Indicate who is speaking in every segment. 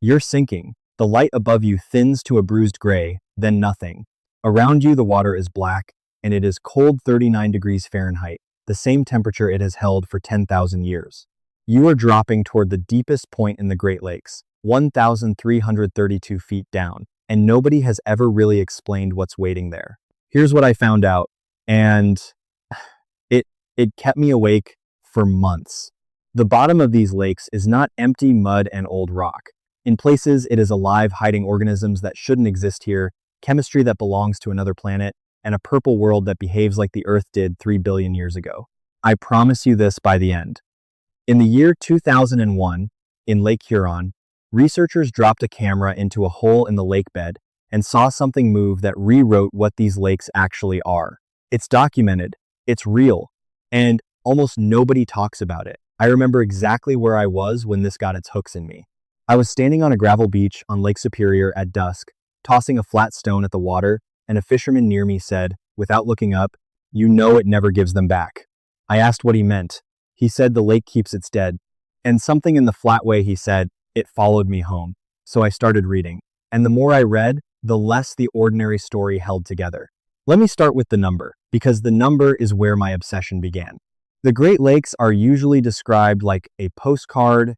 Speaker 1: You're sinking. The light above you thins to a bruised gray, then nothing. Around you, the water is black, and it is cold 39 degrees Fahrenheit, the same temperature it has held for 10,000 years. You are dropping toward the deepest point in the Great Lakes, 1,332 feet down, and nobody has ever really explained what's waiting there. Here's what I found out, and it kept me awake for months. The bottom of these lakes is not empty mud and old rock. In places, it is alive, hiding organisms that shouldn't exist here, chemistry that belongs to another planet, and a purple world that behaves like the Earth did 3 billion years ago. I promise you this by the end. In the year 2001, in Lake Huron, researchers dropped a camera into a hole in the lakebed and saw something move that rewrote what these lakes actually are. It's documented, it's real, and almost nobody talks about it. I remember exactly where I was when this got its hooks in me. I was standing on a gravel beach on Lake Superior at dusk, tossing a flat stone at the water, and a fisherman near me said, without looking up, "You know it never gives them back." I asked what he meant. He said the lake keeps its dead. And something in the flat way he said, it followed me home. So I started reading. And the more I read, the less the ordinary story held together. Let me start with the number, because the number is where my obsession began. The Great Lakes are usually described like a postcard,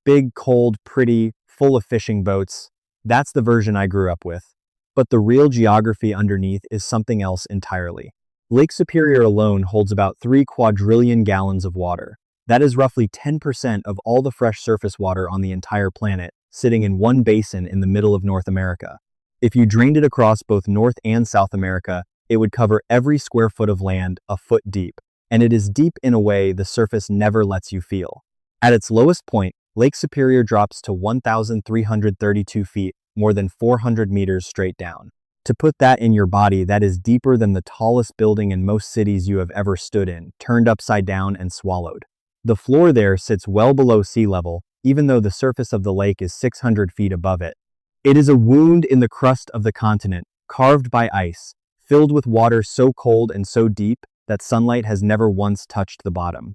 Speaker 1: big, cold, pretty, full of fishing boats. That's the version I grew up with. But the real geography underneath is something else entirely. Lake Superior alone holds about 3 quadrillion gallons of water. That is roughly 10% of all the fresh surface water on the entire planet, sitting in one basin in the middle of North America. If you drained it across both North and South America, it would cover every square foot of land a foot deep. And it is deep in a way the surface never lets you feel. At its lowest point, Lake Superior drops to 1,332 feet, more than 400 meters straight down. To put that in your body, that is deeper than the tallest building in most cities you have ever stood in, turned upside down and swallowed. The floor there sits well below sea level, even though the surface of the lake is 600 feet above it. It is a wound in the crust of the continent, carved by ice, filled with water so cold and so deep that sunlight has never once touched the bottom.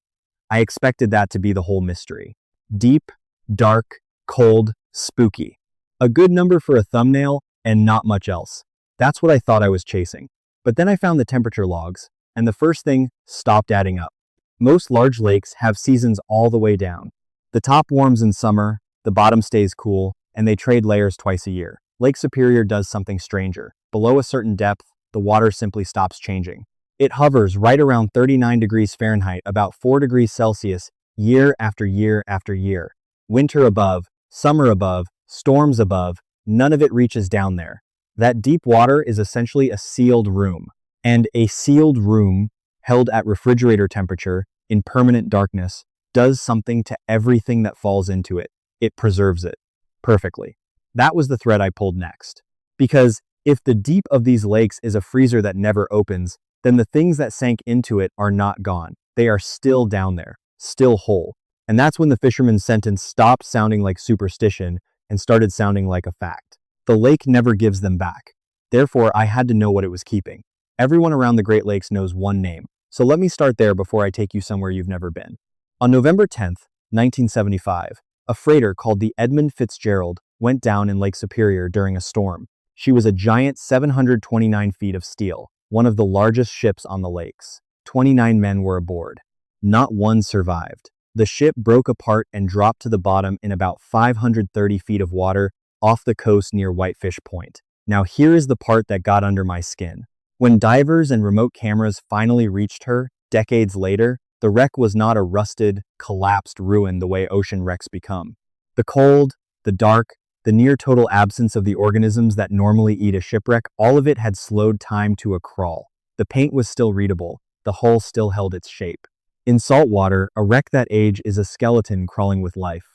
Speaker 1: I expected that to be the whole mystery. Deep, dark, cold, spooky. A good number for a thumbnail and not much else. That's what I thought I was chasing. But then I found the temperature logs, and the first thing stopped adding up. Most large lakes have seasons all the way down. The top warms in summer, the bottom stays cool, and they trade layers twice a year. Lake Superior does something stranger. Below a certain depth, the water simply stops changing. It hovers right around 39 degrees Fahrenheit, about 4 degrees Celsius, year after year after year. Winter above, summer above, storms above, none of it reaches down there. That deep water is essentially a sealed room. And a sealed room, held at refrigerator temperature, in permanent darkness, does something to everything that falls into it. It preserves it perfectly. That was the thread I pulled next. Because if the deep of these lakes is a freezer that never opens, then the things that sank into it are not gone. They are still down there, still whole. And that's when the fisherman's sentence stopped sounding like superstition and started sounding like a fact. The lake never gives them back. Therefore, I had to know what it was keeping. Everyone around the Great Lakes knows one name. So let me start there before I take you somewhere you've never been. On November 10th, 1975, a freighter called the Edmund Fitzgerald went down in Lake Superior during a storm. She was a giant 729 feet of steel, one of the largest ships on the lakes. 29 men were aboard. Not one survived. The ship broke apart and dropped to the bottom in about 530 feet of water off the coast near Whitefish Point. Now here is the part that got under my skin. When divers and remote cameras finally reached her, decades later, the wreck was not a rusted, collapsed ruin the way ocean wrecks become. The cold, the dark, the near-total absence of the organisms that normally eat a shipwreck, all of it had slowed time to a crawl. The paint was still readable, the hull still held its shape. In salt water, a wreck that age is a skeleton crawling with life.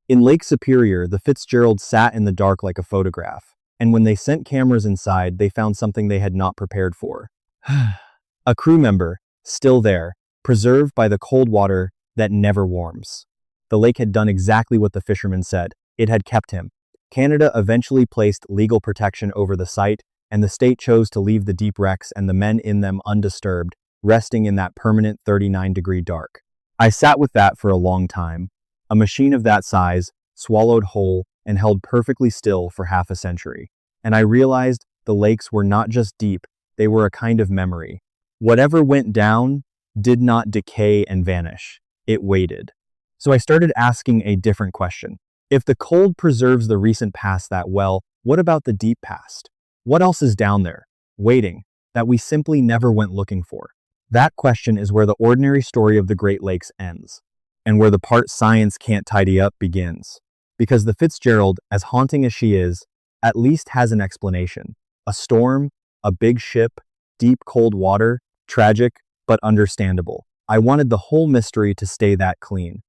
Speaker 1: In Lake Superior, the Fitzgerald sat in the dark like a photograph, and when they sent cameras inside, they found something they had not prepared for. A crew member, still there, preserved by the cold water that never warms. The lake had done exactly what the fisherman said. It had kept him. Canada eventually placed legal protection over the site, and the state chose to leave the deep wrecks and the men in them undisturbed, resting in that permanent 39-degree dark. I sat with that for a long time. A machine of that size, swallowed whole, and held perfectly still for half a century. And I realized the lakes were not just deep, they were a kind of memory. Whatever went down did not decay and vanish. It waited. So I started asking a different question. If the cold preserves the recent past that well, what about the deep past? What else is down there, waiting, that we simply never went looking for? That question is where the ordinary story of the Great Lakes ends, and where the part science can't tidy up begins. Because the Fitzgerald, as haunting as she is, at least has an explanation. A storm, a big ship, deep cold water, tragic but understandable. I wanted the whole mystery to stay that clean.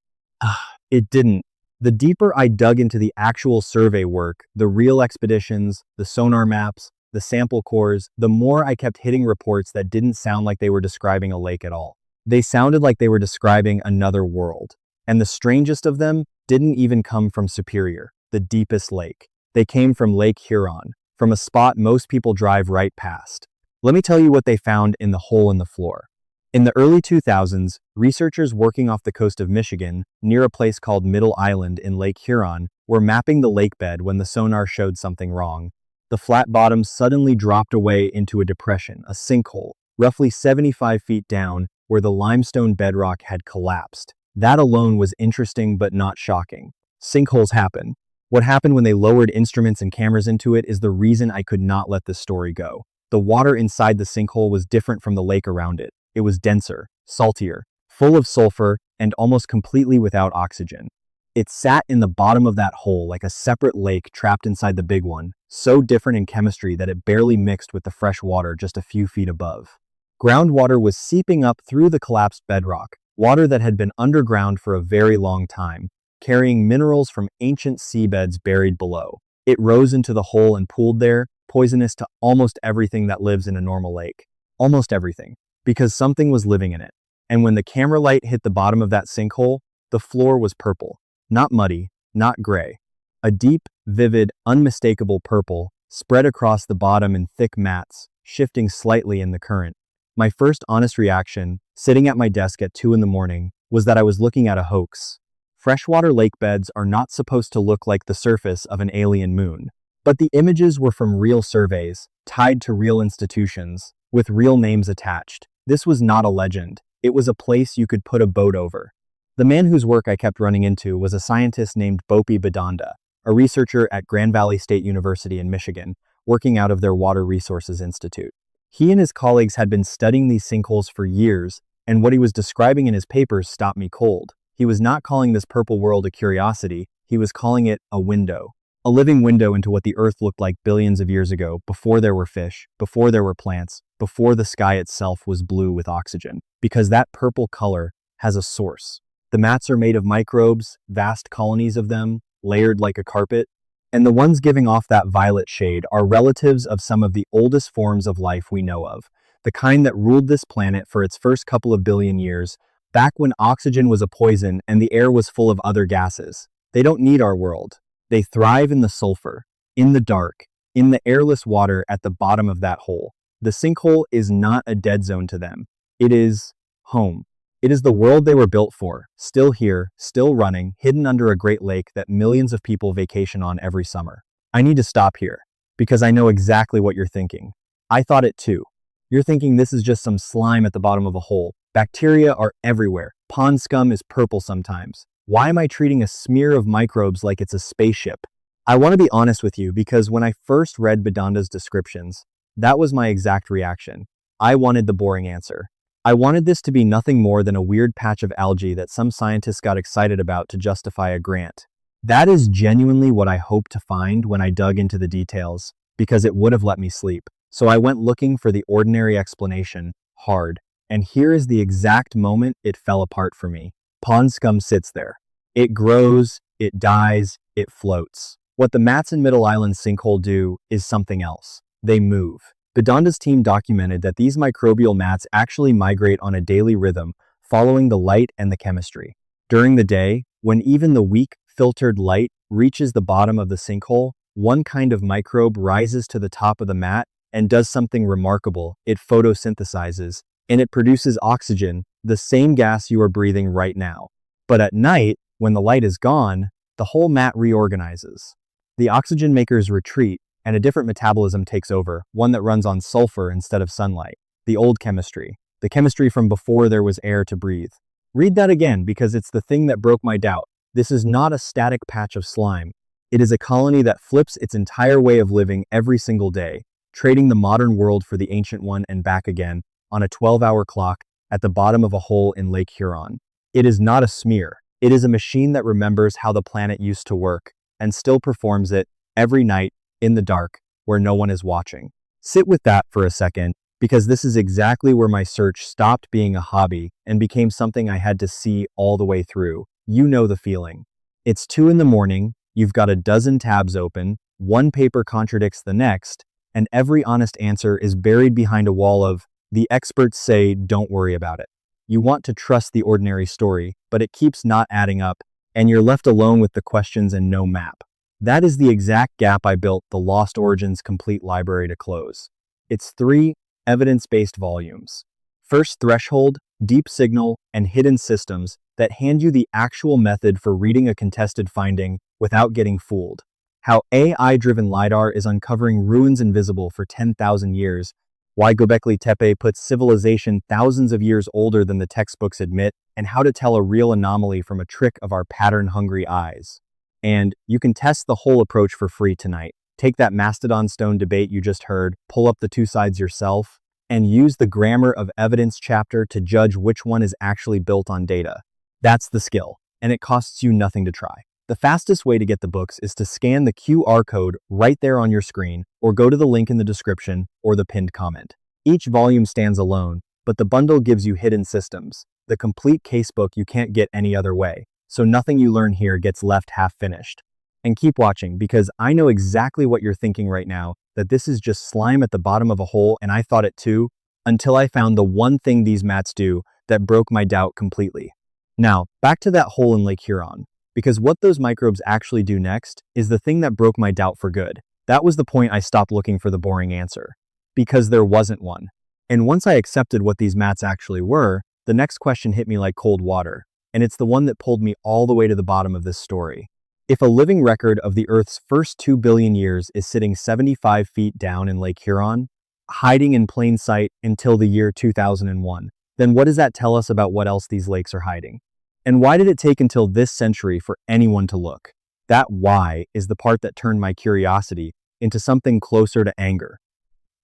Speaker 1: It didn't. The deeper I dug into the actual survey work, the real expeditions, the sonar maps, the sample cores, the more I kept hitting reports that didn't sound like they were describing a lake at all. They sounded like they were describing another world. And the strangest of them didn't even come from Superior, the deepest lake. They came from Lake Huron, from a spot most people drive right past. Let me tell you what they found in the hole in the floor. In the early 2000s, researchers working off the coast of Michigan, near a place called Middle Island in Lake Huron, were mapping the lakebed when the sonar showed something wrong. The flat bottom suddenly dropped away into a depression, a sinkhole, roughly 75 feet down, where the limestone bedrock had collapsed. That alone was interesting but not shocking. Sinkholes happen. What happened when they lowered instruments and cameras into it is the reason I could not let this story go. The water inside the sinkhole was different from the lake around it. It was denser, saltier, full of sulfur, and almost completely without oxygen. It sat in the bottom of that hole like a separate lake trapped inside the big one, so different in chemistry that it barely mixed with the fresh water just a few feet above. Groundwater was seeping up through the collapsed bedrock, water that had been underground for a very long time, carrying minerals from ancient seabeds buried below. It rose into the hole and pooled there, poisonous to almost everything that lives in a normal lake. Almost everything. Because something was living in it. And when the camera light hit the bottom of that sinkhole, the floor was purple. Not muddy, not gray. A deep, vivid, unmistakable purple spread across the bottom in thick mats, shifting slightly in the current. My first honest reaction, sitting at my desk at 2 a.m, was that I was looking at a hoax. Freshwater lake beds are not supposed to look like the surface of an alien moon. But the images were from real surveys, tied to real institutions, with real names attached. This was not a legend. It was a place you could put a boat over. The man whose work I kept running into was a scientist named Bopi Biddanda, a researcher at Grand Valley State University in Michigan, working out of their Water Resources Institute. He and his colleagues had been studying these sinkholes for years, and what he was describing in his papers stopped me cold. He was not calling this purple world a curiosity, he was calling it a window. A living window into what the Earth looked like billions of years ago, before there were fish, before there were plants, before the sky itself was blue with oxygen. Because that purple color has a source. The mats are made of microbes, vast colonies of them, layered like a carpet. And the ones giving off that violet shade are relatives of some of the oldest forms of life we know of. The kind that ruled this planet for its first couple of billion years, back when oxygen was a poison and the air was full of other gases. They don't need our world. They thrive in the sulfur, in the dark, in the airless water at the bottom of that hole. The sinkhole is not a dead zone to them. It is home. It is the world they were built for, still here, still running, hidden under a great lake that millions of people vacation on every summer. I need to stop here, because I know exactly what you're thinking. I thought it too. You're thinking this is just some slime at the bottom of a hole. Bacteria are everywhere. Pond scum is purple sometimes. Why am I treating a smear of microbes like it's a spaceship? I want to be honest with you because when I first read Biddanda's descriptions, that was my exact reaction. I wanted the boring answer. I wanted this to be nothing more than a weird patch of algae that some scientists got excited about to justify a grant. That is genuinely what I hoped to find when I dug into the details, because it would have let me sleep. So I went looking for the ordinary explanation, hard, and here is the exact moment it fell apart for me. Pond scum sits there. It grows, it dies, it floats. What the mats in Middle Island sinkhole do is something else. They move. Biddanda's team documented that these microbial mats actually migrate on a daily rhythm, following the light and the chemistry. During the day, when even the weak, filtered light reaches the bottom of the sinkhole, one kind of microbe rises to the top of the mat and does something remarkable. It photosynthesizes, and it produces oxygen, the same gas you are breathing right now. But at night, when the light is gone, the whole mat reorganizes. The oxygen makers retreat, and a different metabolism takes over, one that runs on sulfur instead of sunlight. The old chemistry. The chemistry from before there was air to breathe. Read that again because it's the thing that broke my doubt. This is not a static patch of slime. It is a colony that flips its entire way of living every single day, trading the modern world for the ancient one and back again, on a 12-hour clock, at the bottom of a hole in Lake Huron. It is not a smear. It is a machine that remembers how the planet used to work, and still performs it, every night, in the dark, where no one is watching. Sit with that for a second, because this is exactly where my search stopped being a hobby and became something I had to see all the way through. You know the feeling. It's 2 in the morning, you've got a dozen tabs open, one paper contradicts the next, and every honest answer is buried behind a wall of, the experts say don't worry about it. You want to trust the ordinary story, but it keeps not adding up, and you're left alone with the questions and no map. That is the exact gap I built the Lost Origins Complete Library to close. It's 3 evidence-based volumes. First Threshold, Deep Signal, and Hidden Systems that hand you the actual method for reading a contested finding without getting fooled. How AI-driven LiDAR is uncovering ruins invisible for 10,000 years, why Göbekli Tepe puts civilization thousands of years older than the textbooks admit, and how to tell a real anomaly from a trick of our pattern-hungry eyes. And you can test the whole approach for free tonight. Take that Mastodon Stone debate you just heard, pull up the 2 sides yourself, and use the Grammar of Evidence chapter to judge which one is actually built on data. That's the skill, and it costs you nothing to try. The fastest way to get the books is to scan the QR code right there on your screen, or go to the link in the description or the pinned comment. Each volume stands alone, but the bundle gives you Hidden Systems, the complete casebook you can't get any other way, so nothing you learn here gets left half-finished. And keep watching, because I know exactly what you're thinking right now, that this is just slime at the bottom of a hole, and I thought it too, until I found the one thing these mats do that broke my doubt completely. Now, back to that hole in Lake Huron. Because what those microbes actually do next is the thing that broke my doubt for good. That was the point I stopped looking for the boring answer. Because there wasn't one. And once I accepted what these mats actually were, the next question hit me like cold water. And it's the one that pulled me all the way to the bottom of this story. If a living record of the Earth's first 2 billion years is sitting 75 feet down in Lake Huron, hiding in plain sight until the year 2001, then what does that tell us about what else these lakes are hiding? And why did it take until this century for anyone to look? That why is the part that turned my curiosity into something closer to anger.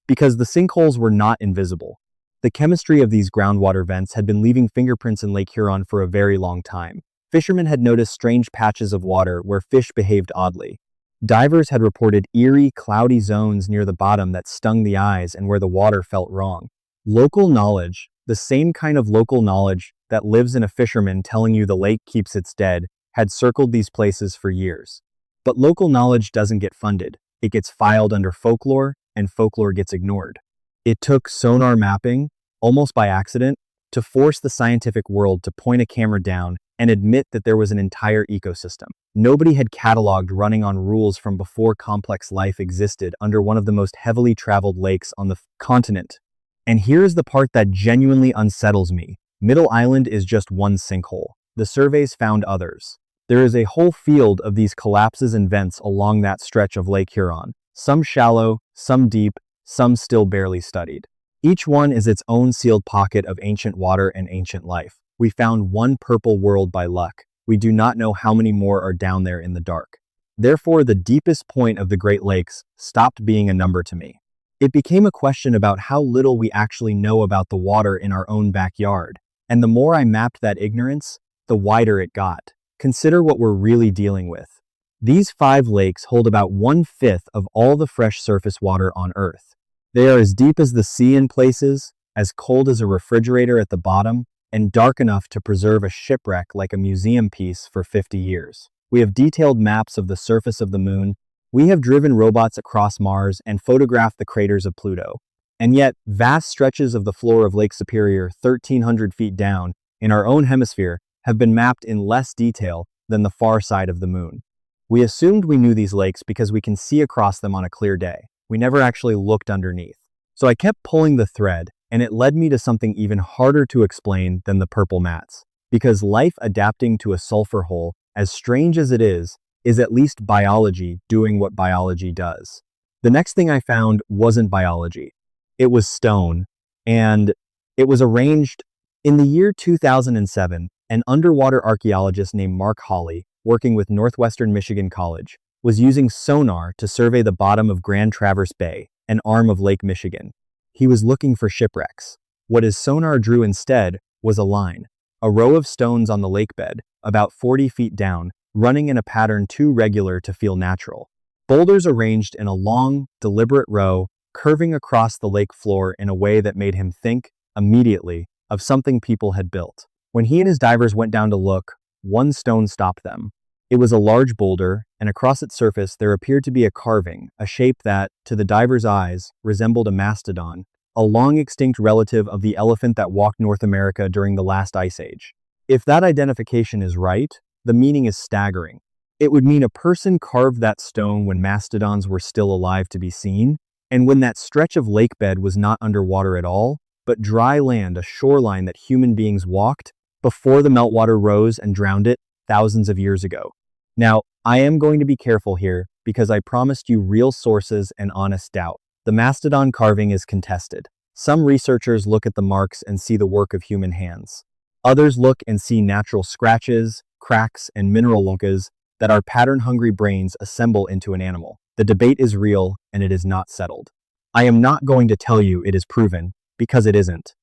Speaker 1: Because the sinkholes were not invisible. The chemistry of these groundwater vents had been leaving fingerprints in Lake Huron for a very long time. Fishermen had noticed strange patches of water where fish behaved oddly. Divers had reported eerie, cloudy zones near the bottom that stung the eyes and where the water felt wrong. Local knowledge, the same kind of local knowledge that lives in a fisherman telling you the lake keeps its dead, had circled these places for years. But local knowledge doesn't get funded. It gets filed under folklore, and folklore gets ignored. It took sonar mapping, almost by accident, to force the scientific world to point a camera down and admit that there was an entire ecosystem. Nobody had cataloged running on rules from before complex life existed under one of the most heavily traveled lakes on the continent. And here's the part that genuinely unsettles me. Middle Island is just one sinkhole. The surveys found others. There is a whole field of these collapses and vents along that stretch of Lake Huron. Some shallow, some deep, some still barely studied. Each one is its own sealed pocket of ancient water and ancient life. We found one purple world by luck. We do not know how many more are down there in the dark. Therefore, the deepest point of the Great Lakes stopped being a number to me. It became a question about how little we actually know about the water in our own backyard. And the more I mapped that ignorance, the wider it got. Consider what we're really dealing with. These 5 lakes hold about 1/5 of all the fresh surface water on Earth. They are as deep as the sea in places, as cold as a refrigerator at the bottom, and dark enough to preserve a shipwreck like a museum piece for 50 years. We have detailed maps of the surface of the moon. We have driven robots across Mars and photographed the craters of Pluto. And yet, vast stretches of the floor of Lake Superior, 1,300 feet down, in our own hemisphere, have been mapped in less detail than the far side of the moon. We assumed we knew these lakes because we can see across them on a clear day. We never actually looked underneath. So I kept pulling the thread, and it led me to something even harder to explain than the purple mats. Because life adapting to a sulfur hole, as strange as it is is at least biology doing what biology does. The next thing I found wasn't biology. It was stone, and it was arranged in the year 2007. An underwater archaeologist named Mark Hawley, working with Northwestern Michigan College, was using sonar to survey the bottom of Grand Traverse Bay, an arm of Lake Michigan. He was looking for shipwrecks. What his sonar drew instead was a line, a row of stones on the lakebed, about 40 feet down, running in a pattern too regular to feel natural. Boulders arranged in a long, deliberate row, curving across the lake floor in a way that made him think, immediately, of something people had built. When he and his divers went down to look, one stone stopped them. It was a large boulder, and across its surface there appeared to be a carving, a shape that, to the diver's eyes, resembled a mastodon, a long-extinct relative of the elephant that walked North America during the last ice age. If that identification is right, the meaning is staggering. It would mean a person carved that stone when mastodons were still alive to be seen, and when that stretch of lakebed was not underwater at all, but dry land, a shoreline that human beings walked before the meltwater rose and drowned it thousands of years ago. Now, I am going to be careful here because I promised you real sources and honest doubt. The mastodon carving is contested. Some researchers look at the marks and see the work of human hands. Others look and see natural scratches, cracks, and mineral lunkas that our pattern-hungry brains assemble into an animal. The debate is real, and it is not settled. I am not going to tell you it is proven, because it isn't.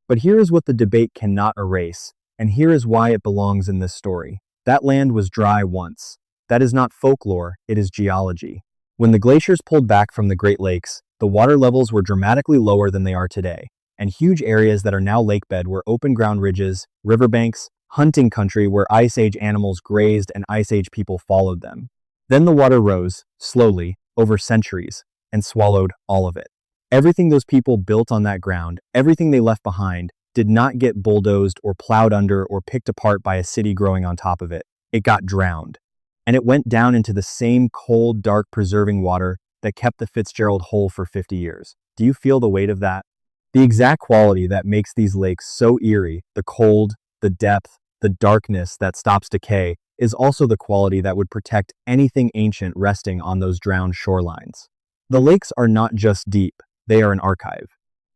Speaker 1: But here is what the debate cannot erase, and here is why it belongs in this story. That land was dry once. That is not folklore, it is geology. When the glaciers pulled back from the Great Lakes, the water levels were dramatically lower than they are today, and huge areas that are now lakebed were open ground ridges, riverbanks, hunting country where Ice Age animals grazed and Ice Age people followed them. Then the water rose, slowly, over centuries, and swallowed all of it. Everything those people built on that ground, everything they left behind, did not get bulldozed or plowed under or picked apart by a city growing on top of it. It got drowned. And it went down into the same cold, dark, preserving water that kept the Fitzgerald whole for 50 years. Do you feel the weight of that? The exact quality that makes these lakes so eerie, the cold, the depth, the darkness that stops decay, is also the quality that would protect anything ancient resting on those drowned shorelines. The lakes are not just deep, they are an archive.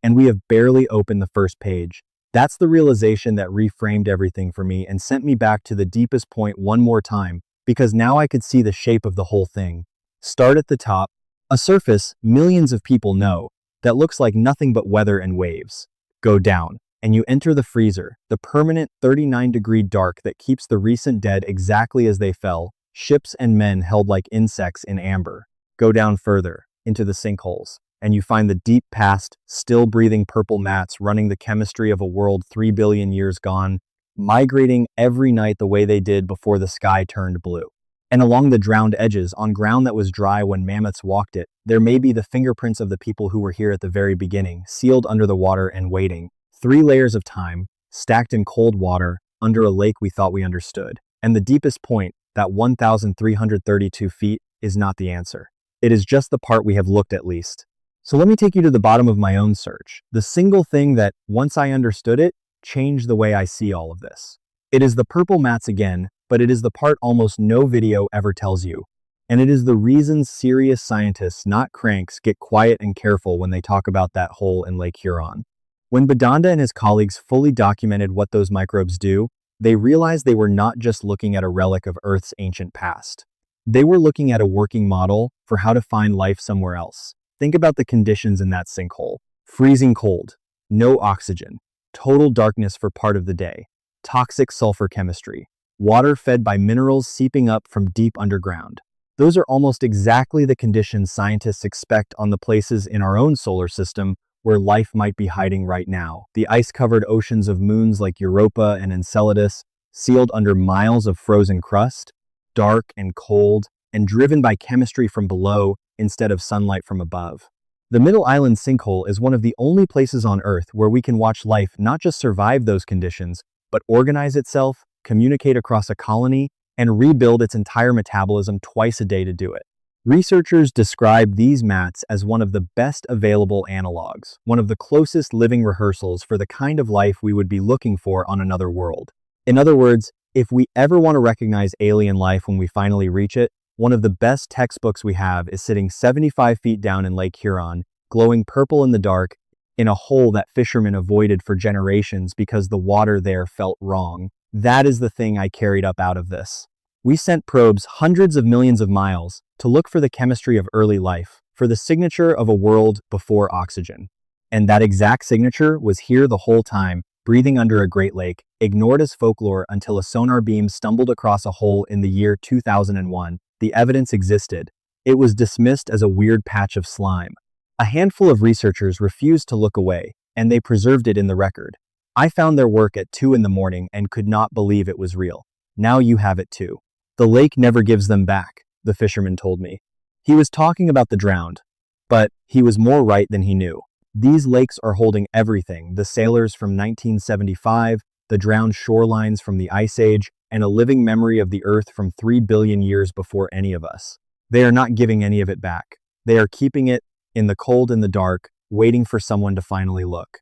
Speaker 1: And we have barely opened the first page. That's the realization that reframed everything for me and sent me back to the deepest point one more time, because now I could see the shape of the whole thing. Start at the top, a surface millions of people know, that looks like nothing but weather and waves. Go down, and you enter the freezer, the permanent 39-degree dark that keeps the recent dead exactly as they fell, ships and men held like insects in amber. Go down further, into the sinkholes, and you find the deep past, still breathing purple mats running the chemistry of a world 3 billion years gone, migrating every night the way they did before the sky turned blue. And along the drowned edges, on ground that was dry when mammoths walked it, there may be the fingerprints of the people who were here at the very beginning, sealed under the water and waiting. 3 layers of time, stacked in cold water, under a lake we thought we understood. And the deepest point, that 1,332 feet, is not the answer. It is just the part we have looked at least. So let me take you to the bottom of my own search. The single thing that, once I understood it, changed the way I see all of this. It is the purple mats again, but it is the part almost no video ever tells you. And it is the reason serious scientists, not cranks, get quiet and careful when they talk about that hole in Lake Huron. When Biddanda and his colleagues fully documented what those microbes do, they realized they were not just looking at a relic of Earth's ancient past. They were looking at a working model for how to find life somewhere else. Think about the conditions in that sinkhole. Freezing cold, no oxygen, total darkness for part of the day, toxic sulfur chemistry, water fed by minerals seeping up from deep underground. Those are almost exactly the conditions scientists expect on the places in our own solar system where life might be hiding right now. The ice-covered oceans of moons like Europa and Enceladus, sealed under miles of frozen crust, dark and cold, and driven by chemistry from below instead of sunlight from above. The Middle Island sinkhole is one of the only places on Earth where we can watch life not just survive those conditions, but organize itself, communicate across a colony, and rebuild its entire metabolism twice a day to do it. Researchers describe these mats as one of the best available analogs, one of the closest living rehearsals for the kind of life we would be looking for on another world. In other words, if we ever want to recognize alien life when we finally reach it, One of the best textbooks we have is sitting 75 feet down in Lake Huron, glowing purple in the dark, in a hole that fishermen avoided for generations because the water there felt wrong. That is the thing I carried up out of this. We sent probes hundreds of millions of miles to look for the chemistry of early life, for the signature of a world before oxygen. And that exact signature was here the whole time, breathing under a Great Lake, ignored as folklore until a sonar beam stumbled across a hole in the year 2001. The evidence existed. It was dismissed as a weird patch of slime. A handful of researchers refused to look away, and they preserved it in the record. I found their work at 2 in the morning and could not believe it was real. Now you have it too. The lake never gives them back, the fisherman told me. He was talking about the drowned, but he was more right than he knew. These lakes are holding everything, the sailors from 1975, the drowned shorelines from the Ice Age, and a living memory of the Earth from 3 billion years before any of us. They are not giving any of it back. They are keeping it in the cold and the dark, waiting for someone to finally look.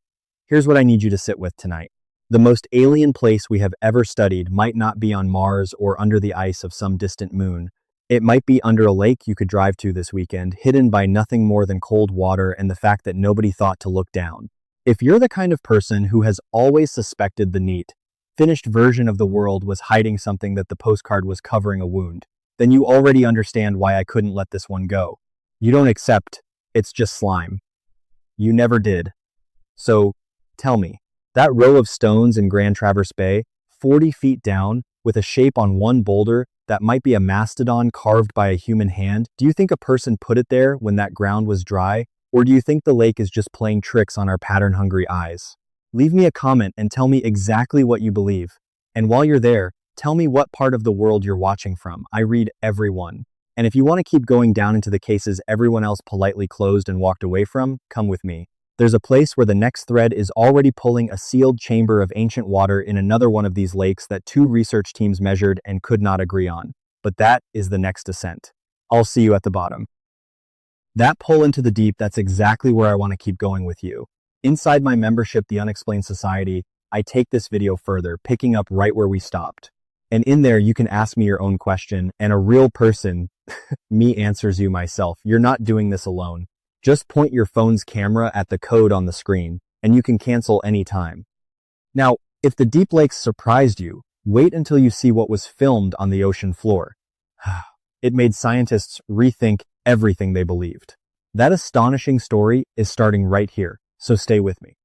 Speaker 1: Here's what I need you to sit with tonight. The most alien place we have ever studied might not be on Mars or under the ice of some distant moon. It might be under a lake you could drive to this weekend, hidden by nothing more than cold water and the fact that nobody thought to look down. If you're the kind of person who has always suspected the neat, finished version of the world was hiding something that the postcard was covering a wound, then you already understand why I couldn't let this one go. You don't accept, it's just slime. You never did. So, tell me, that row of stones in Grand Traverse Bay, 40 feet down, with a shape on one boulder that might be a mastodon carved by a human hand, do you think a person put it there when that ground was dry? Or do you think the lake is just playing tricks on our pattern-hungry eyes? Leave me a comment and tell me exactly what you believe. And while you're there, tell me what part of the world you're watching from. I read every one. And if you want to keep going down into the cases everyone else politely closed and walked away from, come with me. There's a place where the next thread is already pulling a sealed chamber of ancient water in another one of these lakes that 2 research teams measured and could not agree on. But that is the next ascent. I'll see you at the bottom. That pull into the deep, that's exactly where I want to keep going with you. Inside my membership, The Unexplained Society, I take this video further, picking up right where we stopped. And in there, you can ask me your own question, and a real person, me, answers you myself. You're not doing this alone. Just point your phone's camera at the code on the screen, and you can cancel anytime. Now, if the deep lakes surprised you, wait until you see what was filmed on the ocean floor. It made scientists rethink everything they believed. That astonishing story is starting right here, so stay with me.